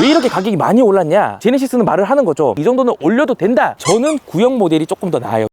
왜 이렇게 가격이 많이 올랐냐? 제네시스는 말을 하는 거죠. 이 정도는 올려도 된다. 저는 구형 모델이 조금 더 나아요.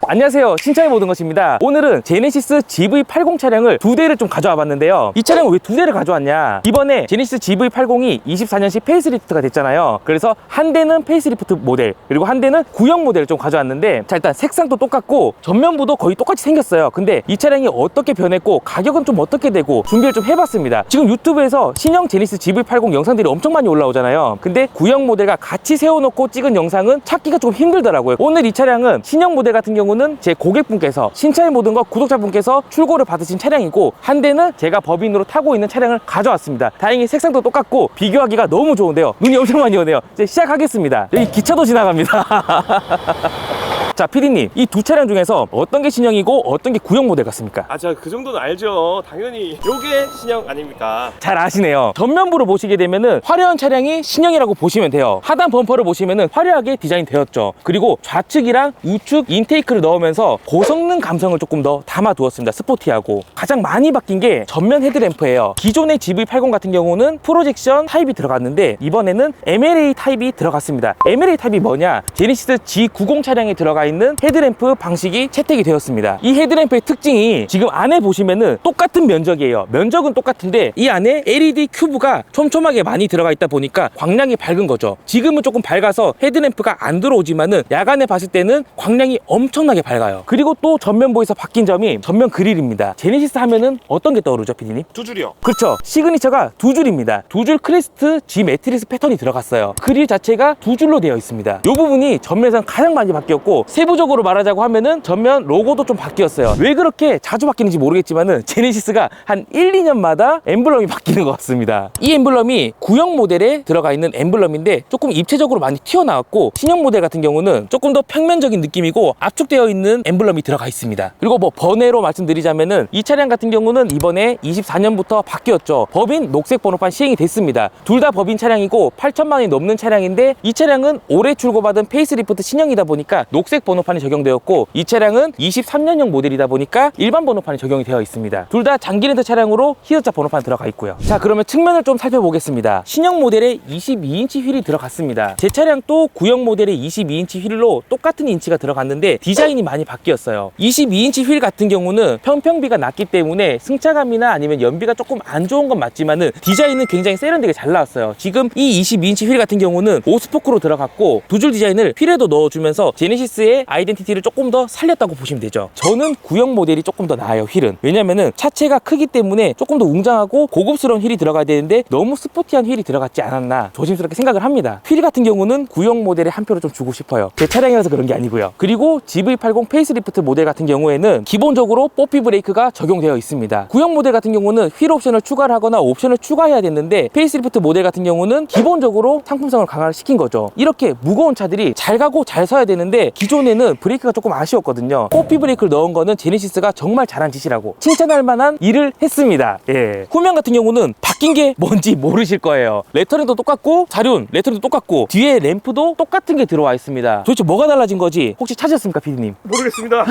안녕하세요, 신차의 모든 것입니다. 오늘은 제네시스 GV80 차량을 두 대를 좀 가져와 봤는데요. 이 차량을 왜 두 대를 가져왔냐, 이번에 제네시스 GV80이 24년식 페이스리프트가 됐잖아요. 그래서 한 대는 페이스리프트 모델, 그리고 한 대는 구형 모델을 좀 가져왔는데, 자, 일단 색상도 똑같고 전면부도 거의 똑같이 생겼어요. 근데 이 차량이 어떻게 변했고 가격은 좀 어떻게 되고 준비를 좀 해봤습니다. 지금 유튜브에서 신형 제네시스 GV80 영상들이 엄청 많이 올라오잖아요. 근데 구형 모델과 같이 세워놓고 찍은 영상은 찾기가 조금 힘들더라고요. 오늘 이 차량은 신형 모델 같은 경우는 제 고객분께서, 신차의 모든 것 구독자분께서 출고를 받으신 차량이고, 한 대는 제가 법인으로 타고 있는 차량을 가져왔습니다. 다행히 색상도 똑같고 비교하기가 너무 좋은데요. 눈이 엄청 많이 오네요. 이제 시작하겠습니다. 여기 기차도 지나갑니다. 자, PD님, 이 두 차량 중에서 어떤 게 신형이고 어떤 게 구형 모델 같습니까? 제가 그 정도는 알죠. 당연히 요게 신형 아닙니까? 잘 아시네요. 전면부로 보시게 되면은 화려한 차량이 신형이라고 보시면 돼요. 하단 범퍼를 보시면은 화려하게 디자인 되었죠. 그리고 좌측이랑 우측 인테이크를 넣으면서 고성능 감성을 조금 더 담아두었습니다. 스포티하고. 가장 많이 바뀐 게 전면 헤드램프예요. 기존의 GV80 같은 경우는 프로젝션 타입이 들어갔는데 이번에는 MLA 타입이 들어갔습니다. MLA 타입이 뭐냐? 제네시스 G90 차량에 들어가 있는 헤드램프 방식이 채택이 되었습니다. 이 헤드램프의 특징이 지금 안에 보시면은 똑같은 면적이에요. 면적은 똑같은데 이 안에 LED 큐브가 촘촘하게 많이 들어가 있다 보니까 광량이 밝은 거죠. 지금은 조금 밝아서 헤드램프가 안 들어오지만은 야간에 봤을 때는 광량이 엄청나게 밝아요. 그리고 또 전면부에서 바뀐 점이 전면 그릴입니다. 제네시스 하면은 어떤 게 떠오르죠, PD님? 두 줄이요. 그렇죠. 시그니처가 두 줄입니다. 두 줄 크레스트 G 매트리스 패턴이 들어갔어요. 그릴 자체가 두 줄로 되어 있습니다. 이 부분이 전면에서는 가장 많이 바뀌었고, 세부적으로 말하자고 하면은 전면 로고도 좀 바뀌었어요. 왜 그렇게 자주 바뀌는지 모르겠지만은 제네시스가 한 1, 2년마다 엠블럼이 바뀌는 것 같습니다. 이 엠블럼이 구형 모델에 들어가 있는 엠블럼인데 조금 입체적으로 많이 튀어나왔고, 신형 모델 같은 경우는 조금 더 평면적인 느낌이고 압축되어 있는 엠블럼이 들어가 있습니다. 그리고 뭐 번외로 말씀드리자면은 이 차량 같은 경우는 이번에 24년부터 바뀌었죠. 법인 녹색 번호판 시행이 됐습니다. 둘 다 법인 차량이고 8천만 원이 넘는 차량인데, 이 차량은 올해 출고받은 페이스리프트 신형이다 보니까 녹색 번호판이 적용되었고, 이 차량은 23년형 모델이다 보니까 일반 번호판이 적용이 되어 있습니다. 둘 다 장기 렌트 차량으로 히어자 번호판 들어가 있고요. 자, 그러면 측면을 좀 살펴보겠습니다. 신형 모델에 22인치 휠이 들어갔습니다. 제 차량도 구형 모델에 22인치 휠로 똑같은 인치가 들어갔는데 디자인이 많이 바뀌었어요. 22인치 휠 같은 경우는 평평비가 낮기 때문에 승차감이나 아니면 연비가 조금 안 좋은 건 맞지만은 디자인은 굉장히 세련되게 잘 나왔어요. 지금 이 22인치 휠 같은 경우는 5스포크로 들어갔고 두 줄 디자인을 휠에도 넣어주면서 제네시스의 아이덴티티를 조금 더 살렸다고 보시면 되죠. 저는 구형 모델이 조금 더 나아요, 휠은. 왜냐면은 차체가 크기 때문에 조금 더 웅장하고 고급스러운 휠이 들어가야 되는데 너무 스포티한 휠이 들어갔지 않았나 조심스럽게 생각을 합니다. 휠 같은 경우는 구형 모델에 한 표를 좀 주고 싶어요. 제 차량이라서 그런 게 아니고요. 그리고 GV80 페이스리프트 모델 같은 경우에는 기본적으로 뽀삐 브레이크가 적용되어 있습니다. 구형 모델 같은 경우는 휠 옵션을 추가를 하거나 옵션을 추가해야 됐는데, 페이스리프트 모델 같은 경우는 기본적으로 상품성을 강화를 시킨 거죠. 이렇게 무거운 차들이 잘 가고 잘 서야 되는데 기존에는 브레이크가 조금 아쉬웠거든요. 뽀삐 브레이크를 넣은 거는 제네시스가 정말 잘한 짓이라고 칭찬할 만한 일을 했습니다. 예. 후면 같은 경우는 바뀐 게 뭔지 모르실 거예요. 레터링도 똑같고 사륜 레터링도 똑같고 뒤에 램프도 똑같은 게 들어와 있습니다. 도대체 뭐가 달라진 거지 혹시 찾으셨습니까, PD님? 모르겠습니다.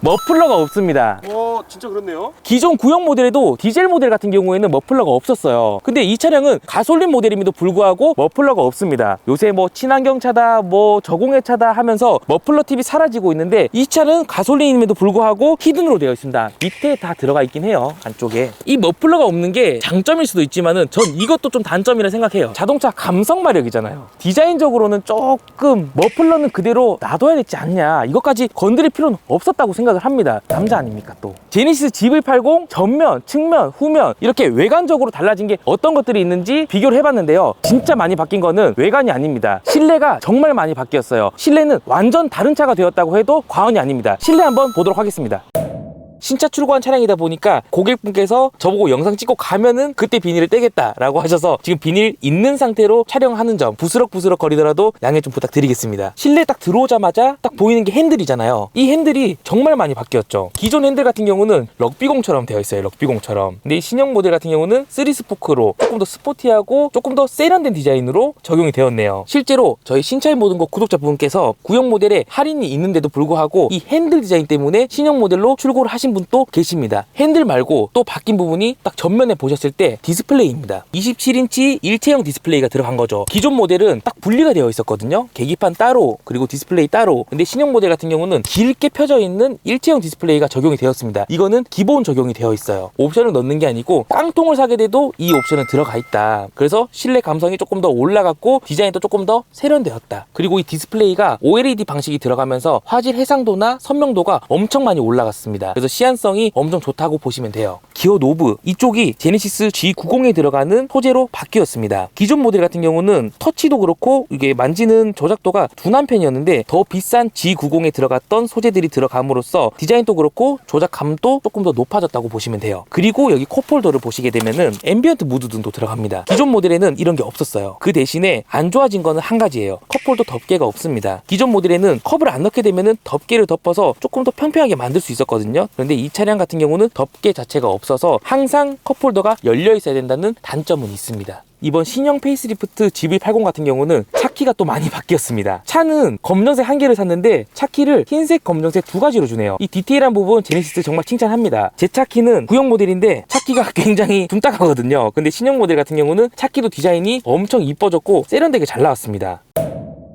머플러가 없습니다. 진짜 그렇네요. 기존 구형 모델에도 디젤 모델 같은 경우에는 머플러가 없었어요. 근데 이 차량은 가솔린 모델임에도 불구하고 머플러가 없습니다. 요새 뭐 친환경 차다, 뭐 저공해 차다 하면서 머플러 팁이 사라지고 있는데, 이 차는 가솔린임에도 불구하고 히든으로 되어 있습니다. 밑에 다 들어가 있긴 해요, 안쪽에. 이 머플러가 없는 게 장점일 수도 있지만은 전 이것도 좀 단점이라 생각해요. 자동차 감성 마력이잖아요. 디자인적으로는 조금 머플러는 그대로 놔둬야 되지 않냐, 이것까지 건드릴 필요는 없었다고 생각을 합니다. 남자 아닙니까 또. 제네시스 GV80 전면, 측면, 후면 이렇게 외관적으로 달라진 게 어떤 것들이 있는지 비교를 해봤는데요. 진짜 많이 바뀐 거는 외관이 아닙니다. 실내가 정말 많이 바뀌었어요. 실내는 완전 다른 차가 되었다고 해도 과언이 아닙니다. 실내 한번 보도록 하겠습니다. 신차 출고한 차량이다 보니까 고객분께서 저보고 영상 찍고 가면은 그때 비닐을 떼겠다라고 하셔서 지금 비닐 있는 상태로 촬영하는 점, 부스럭부스럭 거리더라도 양해 좀 부탁드리겠습니다. 실내 딱 들어오자마자 딱 보이는 게 핸들이잖아요. 이 핸들이 정말 많이 바뀌었죠. 기존 핸들 같은 경우는 럭비공처럼 되어 있어요, 럭비공처럼. 근데 이 신형 모델 같은 경우는 3스포크로 조금 더 스포티하고 조금 더 세련된 디자인으로 적용이 되었네요. 실제로 저희 신차의 모든 것 구독자분께서 구형 모델에 할인이 있는데도 불구하고 이 핸들 디자인 때문에 신형 모델로 출고를 하신 하신 분도 계십니다. 핸들 말고 또 바뀐 부분이 딱 전면에 보셨을 때 디스플레이입니다. 27인치 일체형 디스플레이가 들어간 거죠. 기존 모델은 딱 분리가 되어 있었거든요. 계기판 따로 그리고 디스플레이 따로. 근데 신형 모델 같은 경우는 길게 펴져 있는 일체형 디스플레이가 적용이 되었습니다. 이거는 기본 적용이 되어 있어요. 옵션을 넣는 게 아니고 깡통을 사게 돼도 이 옵션은 들어가 있다. 그래서 실내 감성이 조금 더 올라갔고 디자인도 조금 더 세련되었다. 그리고 이 디스플레이가 OLED 방식이 들어가면서 화질 해상도나 선명도가 엄청 많이 올라갔습니다. 그래서 시안성이 엄청 좋다고 보시면 돼요. 기어 노브 이쪽이 제네시스 G90에 들어가는 소재로 바뀌었습니다. 기존 모델 같은 경우는 터치도 그렇고 이게 만지는 조작도가 둔한 편이었는데 더 비싼 G90에 들어갔던 소재들이 들어감으로써 디자인도 그렇고 조작감도 조금 더 높아졌다고 보시면 돼요. 그리고 여기 컵홀더를 보시게 되면은 앰비언트 무드 등도 들어갑니다. 기존 모델에는 이런 게 없었어요. 그 대신에 안 좋아진 거는 한 가지예요. 컵홀더 덮개가 없습니다. 기존 모델에는 컵을 안 넣게 되면은 덮개를 덮어서 조금 더 평평하게 만들 수 있었거든요. 그런데 이 차량 같은 경우는 덮개 자체가 없어서 항상 컵홀더가 열려 있어야 된다는 단점은 있습니다. 이번 신형 페이스리프트 GV80 같은 경우는 차키가 또 많이 바뀌었습니다. 차는 검정색 한 개를 샀는데 차키를 흰색, 검정색 두 가지로 주네요. 이 디테일한 부분 제네시스 정말 칭찬합니다. 제 차키는 구형 모델인데 차키가 굉장히 둔딱하거든요. 근데 신형 모델 같은 경우는 차키도 디자인이 엄청 이뻐졌고 세련되게 잘 나왔습니다.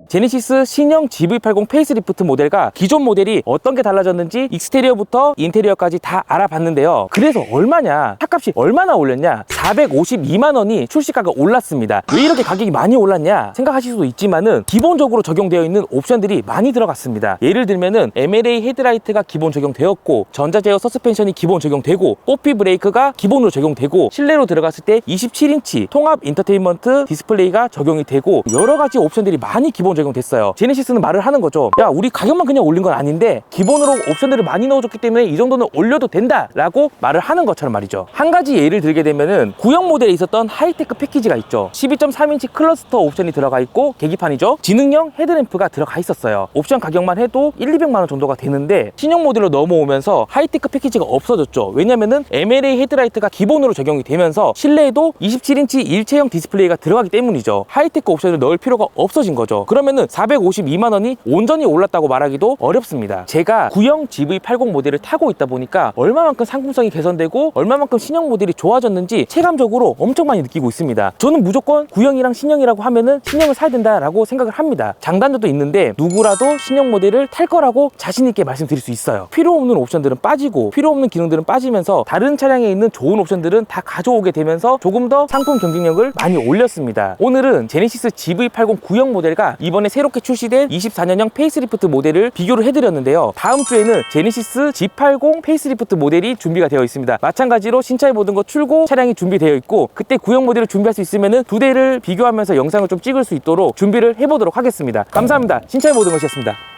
제네시스 신형 GV80 페이스리프트 모델과 기존 모델이 어떤 게 달라졌는지 익스테리어부터 인테리어까지 다 알아봤는데요. 그래서 얼마냐? 차값이 얼마나 올렸냐? 452만 원이 출시가가 올랐습니다. 왜 이렇게 가격이 많이 올랐냐 생각하실 수도 있지만은 기본적으로 적용되어 있는 옵션들이 많이 들어갔습니다. 예를 들면은 MLA 헤드라이트가 기본 적용되었고 전자제어 서스펜션이 기본 적용되고 꼬피 브레이크가 기본으로 적용되고 실내로 들어갔을 때 27인치 통합 인터테인먼트 디스플레이가 적용이 되고 여러 가지 옵션들이 많이 기본 적용됐어요. 제네시스는 말을 하는 거죠. 야, 우리 가격만 그냥 올린 건 아닌데 기본으로 옵션들을 많이 넣어줬기 때문에 이 정도는 올려도 된다 라고 말을 하는 것처럼 말이죠. 한 가지 예를 들게 되면은 구형 모델에 있었던 하이테크 패키지가 있죠. 12.3인치 클러스터 옵션이 들어가 있고 계기판이죠. 지능형 헤드램프가 들어가 있었어요. 옵션 가격만 해도 200만 원 정도가 되는데 신형 모델로 넘어오면서 하이테크 패키지가 없어졌죠. 왜냐면은 MLA 헤드라이트가 기본으로 적용이 되면서 실내에도 27인치 일체형 디스플레이가 들어가기 때문이죠. 하이테크 옵션을 넣을 필요가 없어진 거죠. 그러면은 452만 원이 온전히 올랐다고 말하기도 어렵습니다. 제가 구형 GV80 모델을 타고 있다 보니까 얼마만큼 상품성이 개선되고 얼마만큼 신형 모델이 좋아졌는지 체감적으로 엄청 많이 느끼고 있습니다. 저는 무조건 구형이랑 신형이라고 하면은 신형을 사야 된다라고 생각을 합니다. 장단점도 있는데 누구라도 신형 모델을 탈 거라고 자신 있게 말씀드릴 수 있어요. 필요 없는 옵션들은 빠지고 필요 없는 기능들은 빠지면서 다른 차량에 있는 좋은 옵션들은 다 가져오게 되면서 조금 더 상품 경쟁력을 많이 올렸습니다. 오늘은 제네시스 GV80 구형 모델과 이번에 새롭게 출시된 24년형 페이스리프트 모델을 비교를 해드렸는데요. 다음 주에는 제네시스 G80 페이스리프트 모델이 준비가 되어 있습니다. 마찬가지로 신차의 모든 것 출고 차량이 준비되어 있고 그때 구형 모델을 준비할 수 있으면 두 대를 비교하면서 영상을 좀 찍을 수 있도록 준비를 해보도록 하겠습니다. 감사합니다. 신차의 모든 것이었습니다.